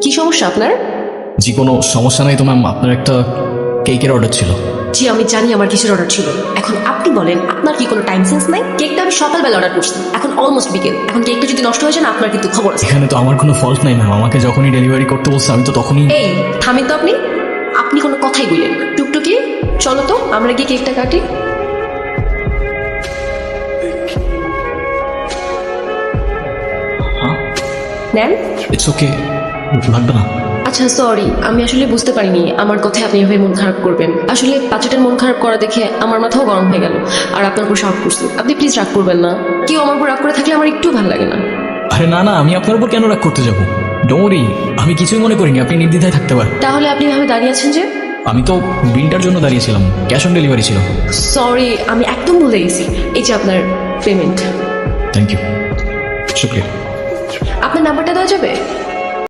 কি সমস্যা আপনার? জি কোনো সমস্যা নাই তো ম্যাম, আপনার একটা কেকের অর্ডার ছিল। জি আমি জানি আমার কিসের অর্ডার ছিল। এখন আপনি বলেন আপনার কি কোনো টাইম সেন্স নাই? কেকটা আমি সকালবেলা অর্ডার করছি, এখন অলমোস্ট বিকেল। এখন কেকটা যদি নষ্ট হয়ে যায় না, আপনার কিন্তু খবর আছে। এখানে তো আমার কোনো ফল্ট নাই ম্যাম, আমাকে যখনই ডেলিভারি করতে বলছে আমি তো তখনই। এই থামেন তো আপনি, আপনি কোনো কথাই বললেন। টুকটুকি চলো তো আমরা গিয়ে কেকটা কাটি। নেন। ইটস ওকে, লাগবে না। আচ্ছা সরি, আমি আসলে বুঝতে পারিনি আমার কথায় আপনি এভাবে মন খারাপ করবেন। আসলে বাচ্চাটার মন খারাপ করা দেখে আমার মাথাও গরম হয়ে গেল, আর আপনার উপর সাপ করছি। আপনি প্লিজ রাগ করবেন না। কেউ আমার উপর রাগ করে থাকলে আমার একটু ভালো লাগে না। আরে না না, আমি আপনার উপর কেন রাগ করতে যাবো? ডোরি, আমি কিছুই মনে করিনি, আপনি নির্দ্বিধায় থাকতে পারেন। তাহলে আপনি এভাবে দাঁড়িয়ে আছেন যে? আমি তো বিলটার জন্য দাঁড়িয়েছিলাম, ক্যাশ অন ডেলিভারি ছিল। সরি, আমি একদম ভুলে গেছি। এই যে আপনার পেমেন্ট। থ্যাংক ইউ, শুক্রিয়া। আপনার নাম্বারটা দেওয়া যাবে?